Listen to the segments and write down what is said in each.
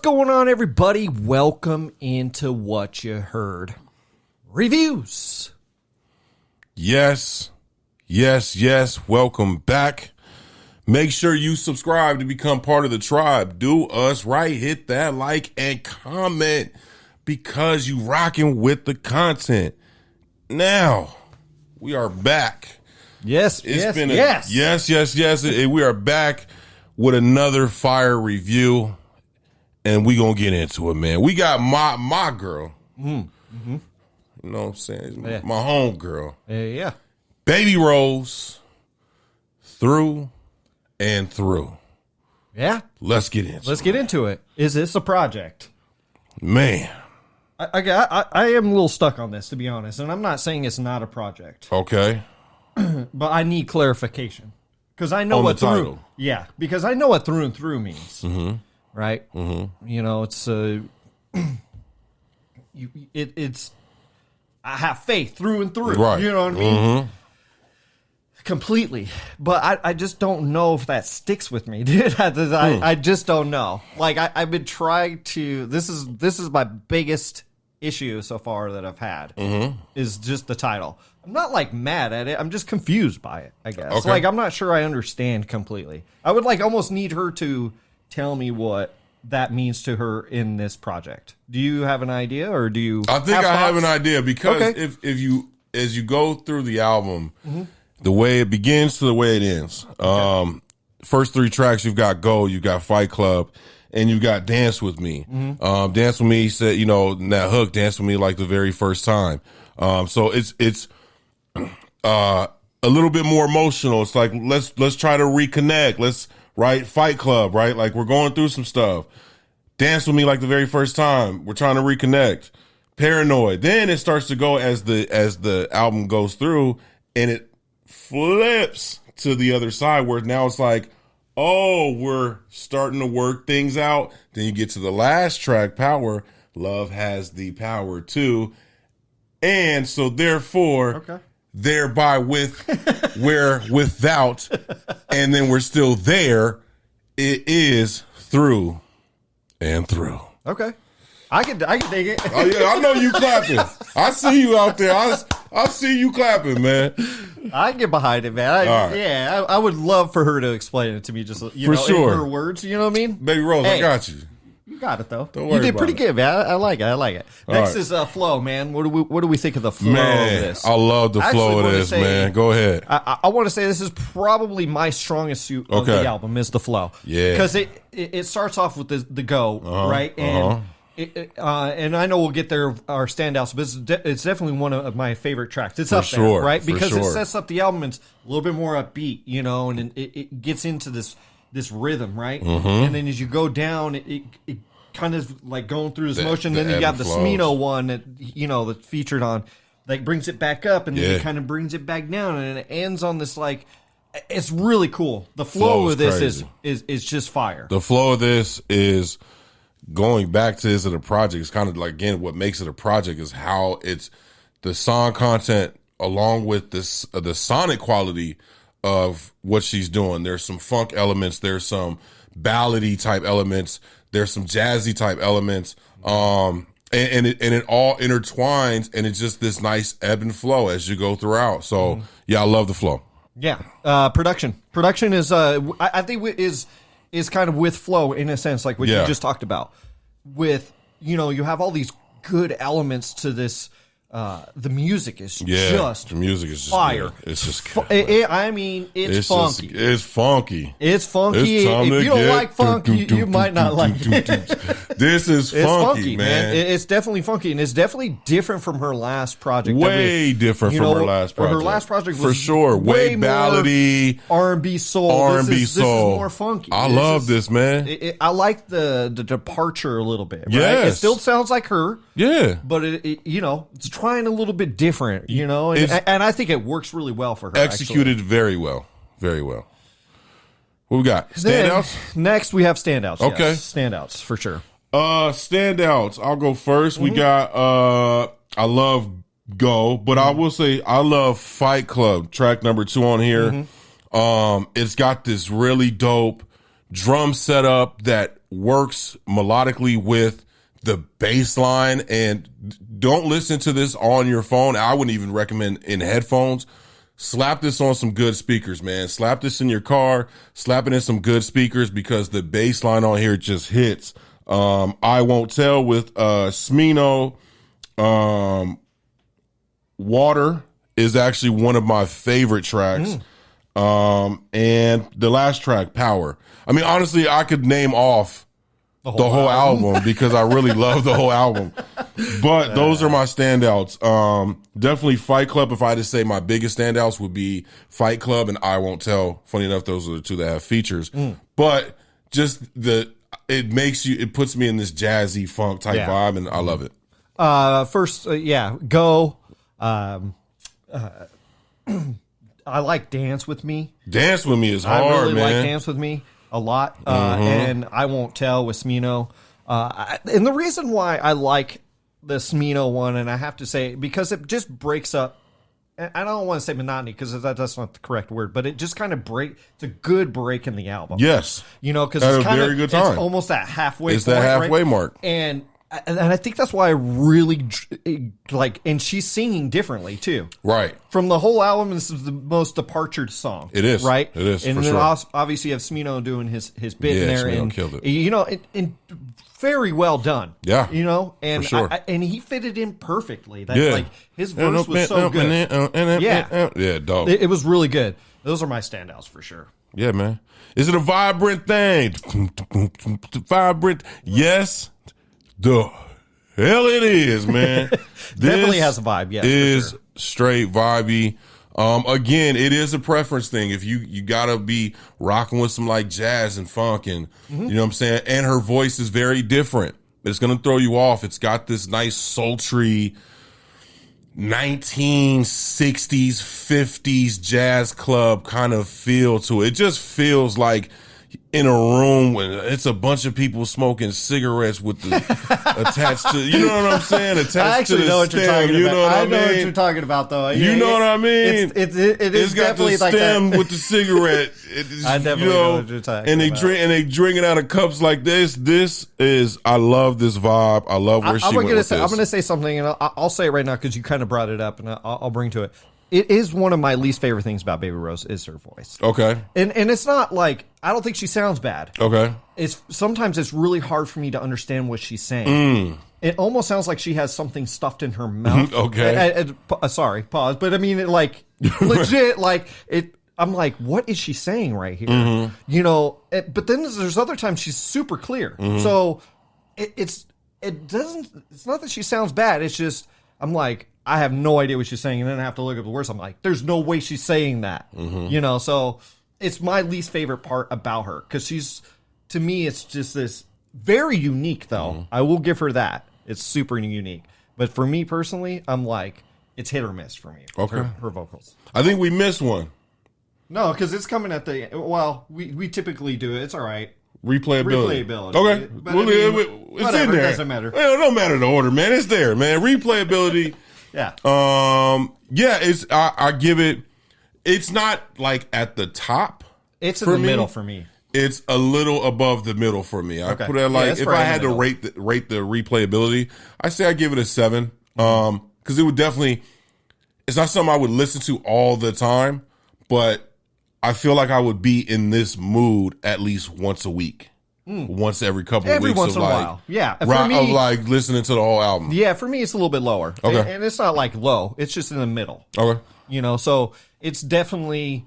going on, everybody? Welcome into What You Heard Reviews. Yes. Welcome back. Make sure you subscribe to become part of the tribe. Do us right. Hit that like and comment because you rocking with the content. Now, we are back. Yes. We are back with another fire review, and we gonna get into it, man. We got my girl. Mm-hmm. You know what I'm saying? Yeah. My home girl. Yeah. Baby Rose, through and through. Yeah. Let's get into it. Is this a project? Man. I am a little stuck on this, to be honest, and I'm not saying it's not a project. Okay. But I need clarification. Because I know what through. Yeah, because I know what through and through means. Mm-hmm. Right? Mm-hmm. You know, it's it's I have faith through and through. Right. You know what I mean? Mm-hmm. Completely. But I just don't know if that sticks with me, dude. I just don't know. Like I've been trying to this is my biggest issue so far that I've had is just the title. I'm not like mad at it. I'm just confused by it, I guess. Okay. Like I'm not sure I understand completely. I would like almost need her to tell me what that means to her in this project. Do you have an idea, or do you? I think I have an idea because if you as you go through the album, the way it begins to the way it ends. First three tracks you've got Go, you've got Fight Club, and you've got Dance With Me. Dance With Me said, you know, that hook, Dance With Me like the very first time. So it's a little bit more emotional. It's like let's try to reconnect. Let's Fight Club, right? Like we're going through some stuff. Dance With Me like the very first time. We're trying to reconnect. Paranoid. Then it starts to go as the album goes through, and it flips to the other side where now it's like, oh, we're starting to work things out. Then you get to the last track, Power. Love has the power too. And so therefore, thereby we're without, and then we're still there. It is through and through. Okay. I can dig it. Oh yeah, I know you clapping. I see you out there. I see you clapping, man. I can get behind it, man. I would love for her to explain it to me, just in her words. You know what I mean? Baby Rose, I got you. You got it though. Don't worry. You did pretty good, man. I like it. Next right. is flow, man. What do we think of the flow of this? I love the flow of this, man. Go ahead. I want to say this is probably my strongest suit of the album is the flow. Yeah, because it starts off with the go right and. And I know we'll get there our standouts, but it's definitely one of my favorite tracks. It's up there, right? Because it sets up the album. It's a little bit more upbeat, you know, and it gets into this rhythm, right? And then as you go down, it kind of like going through this motion. Then you got the Smino one that that's featured on, like brings it back up, and then it kind of brings it back down, and it ends on this like. It's really cool. The flow of this is just fire. The flow of this is. Going back to this at a project, it's kind of like, again, what makes it a project is how it's the song content along with this the sonic quality of what she's doing. There's some funk elements, there's some ballady type elements, there's some jazzy type elements, and it all intertwines, and it's just this nice ebb and flow as you go throughout. So yeah, I love the flow. Yeah, production is I think is kind of with flow in a sense, like what you just talked about. With you have all these good elements to this. The music is just the music is just fire. Good. It's just good. It's funky. It's funky. It's funky. If you don't like funk, you might not like it. This is funky, man. It's definitely funky, and it's definitely different from her last project. Way different from her last project. Her last project was for sure way ballady, R&B soul. R&B soul. This is more funky. I love this, man. I like the departure a little bit. Right? Yes. It still sounds like her. Yeah, but it's trying a little bit different, and I think it works really well for her. Executed very well, very well. What we got? Standouts? Next, we have standouts. Okay, yes. Standouts for sure. Standouts. I'll go first. We got. I love Go, but I will say I love Fight Club. Track number 2 on here. It's got this really dope drum setup that works melodically with the bass line. And don't listen to this on your phone. I wouldn't even recommend in headphones. Slap this on some good speakers, man. Slap this in your car, slap it in some good speakers, because the bass line on here just hits. I Won't Tell with Smino. Water is actually one of my favorite tracks. And the last track, Power. I mean, honestly, I could name off the whole album because I really love the whole album. But those are my standouts. Definitely Fight Club. If I had to say my biggest standouts would be Fight Club and I Won't Tell. Funny enough, those are the two that have features. But just it puts me in this jazzy funk type vibe, and I love it. Go. I like Dance With Me. Dance With Me is hard, man. I really like Dance With Me a lot. And I Won't Tell with Smino. And the reason why I like the Smino one, and I have to say, because it just breaks up, and I don't want to say monotony because that's not the correct word, but it just kind of it's a good break in the album. Yes. Because it's kind of, it's almost that halfway point. It's that halfway mark. And I think that's why I really like, and she's singing differently too. Right. From the whole album, this is the most departured song. It is. Right? It is, and for then sure. Obviously you have Smino doing his bit in there. Smino and killed it. And very well done. Yeah. And for sure. and he fitted in perfectly. Like his verse was so good. Yeah, dog. It was really good. Those are my standouts for sure. Yeah, man. Is it a vibrant thing? Vibrant? Yes. The hell it is, man. Definitely has a vibe. Yes, is straight vibey. Again, it is a preference thing. If you gotta be rocking with some like jazz and funk, and you know what I'm saying. And her voice is very different. It's gonna throw you off. It's got this nice sultry 1960s, 50s jazz club kind of feel to it. It just feels like in a room when it's a bunch of people smoking cigarettes with the attached to, you know what I'm saying? Attached I actually to the know what stem, you're talking you about. know what I know mean? what you're talking about, though. You know what I mean? It is got definitely the stem like that. with the cigarette. I definitely know what you're talking and they about. they drink it out of cups like this. This is, I love this vibe. I love where she went with this. I'm going to say something, and I'll say it right now because you kind of brought it up, and I'll bring to it. It is one of my least favorite things about Baby Rose is her voice. Okay. And it's not like, I don't think she sounds bad. Okay. Sometimes it's really hard for me to understand what she's saying. It almost sounds like she has something stuffed in her mouth. Okay. Sorry, pause. But I mean, legit, I'm like, what is she saying right here? But then there's other times she's super clear. So it's not that she sounds bad. It's just, I'm like, I have no idea what she's saying, and then I have to look up the words. I'm like, there's no way she's saying that. So it's my least favorite part about her, because to me, it's just this very unique, though. I will give her that. It's super unique. But for me personally, I'm like, it's hit or miss for me. Okay. Her vocals. I think we missed one. No, because it's coming at the, we typically do it. It's all right. Replayability. Okay. But it's whatever, in there. It doesn't matter. Well, it don't matter the order, man. It's there, man. Replayability. Yeah. It's I give it. It's not like at the top. It's in the middle for me. It's a little above the middle for me. I put it like, if I had to rate the replayability, I say I give it a 7. Because it would definitely. It's not something I would listen to all the time, but I feel like I would be in this mood at least once a week. Once every couple of weeks. Every once in a while. Yeah. For me, of like listening to the whole album. Yeah, for me, it's a little bit lower. Okay. And it's not like low. It's just in the middle. Okay. So it's definitely,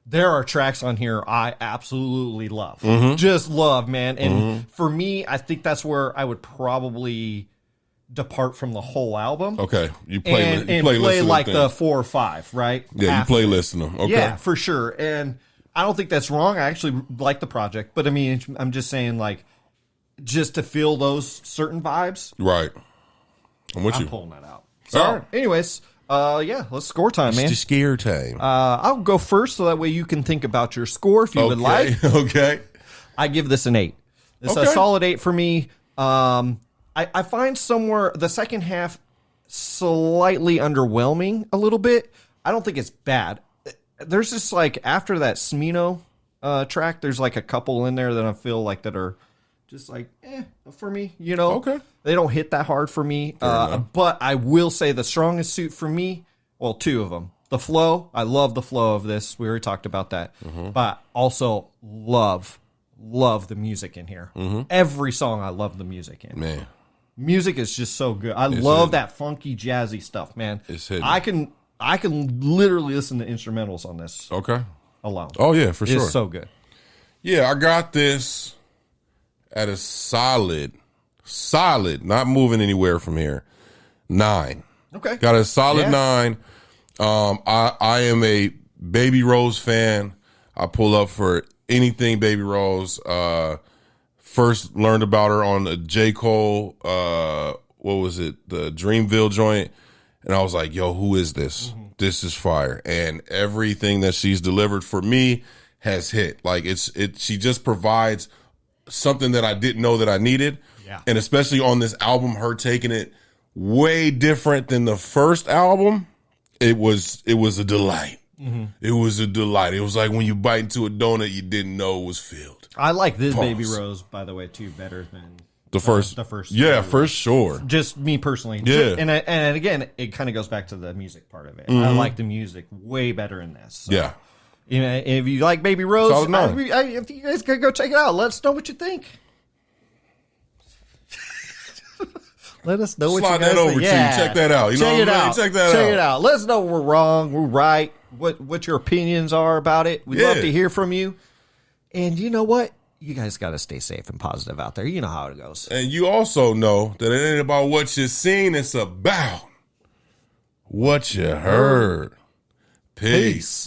there are tracks on here I absolutely love. Just love, man. And for me, I think that's where I would probably depart from the whole album. Okay. You play like the 4 or 5, right? Yeah, you playlist them. Okay. Yeah, for sure. And I don't think that's wrong. I actually like the project, but I mean, I'm just saying, like, just to feel those certain vibes. Right. I'm pulling that out. So, anyways, let's score time, man. It's scare time. I'll go first, so that way you can think about your score if you would like. Okay. I give this an 8. It's a solid 8 for me. I find somewhere the second half slightly underwhelming a little bit. I don't think it's bad. There's just after that Smino track, there's a couple in there that I feel like that are just like, for me, you know. Okay. They don't hit that hard for me. But I will say the strongest suit for me, well, two of them. The flow, I love the flow of this. We already talked about that. But also love the music in here. Every song I love the music in. Man. Music is just so good. I love that funky, jazzy stuff, man. It's hidden. I can literally listen to instrumentals on this. Okay. Alone. Oh, yeah, for sure. It's so good. Yeah, I got this at a solid, not moving anywhere from here, 9. Okay. Got a solid 9. I am a Baby Rose fan. I pull up for anything Baby Rose. First learned about her on the J. Cole, what was it, the Dreamville joint. And I was like, yo, who is this? This is fire. And everything that she's delivered for me has hit. Like she just provides something that I didn't know that I needed. Yeah. And especially on this album, her taking it way different than the first album. It was a delight. It was a delight. It was like when you bite into a donut you didn't know was filled. I like this Baby Rose, by the way, too, better than the first. Yeah, for sure. Just me personally. Yeah. And again, it kind of goes back to the music part of it. I like the music way better in this. So, yeah. You know, if you like Baby Rose, if you guys can go check it out, let us know what you think. Let us know what you guys think. Slide that over to you. Check that out. You know what I mean? Check that out. Check it out. Let us know we're wrong, we're right, what your opinions are about it. We'd love to hear from you. And you know what? You guys got to stay safe and positive out there. You know how it goes. And you also know that it ain't about what you're seeing. It's about what you heard. Peace.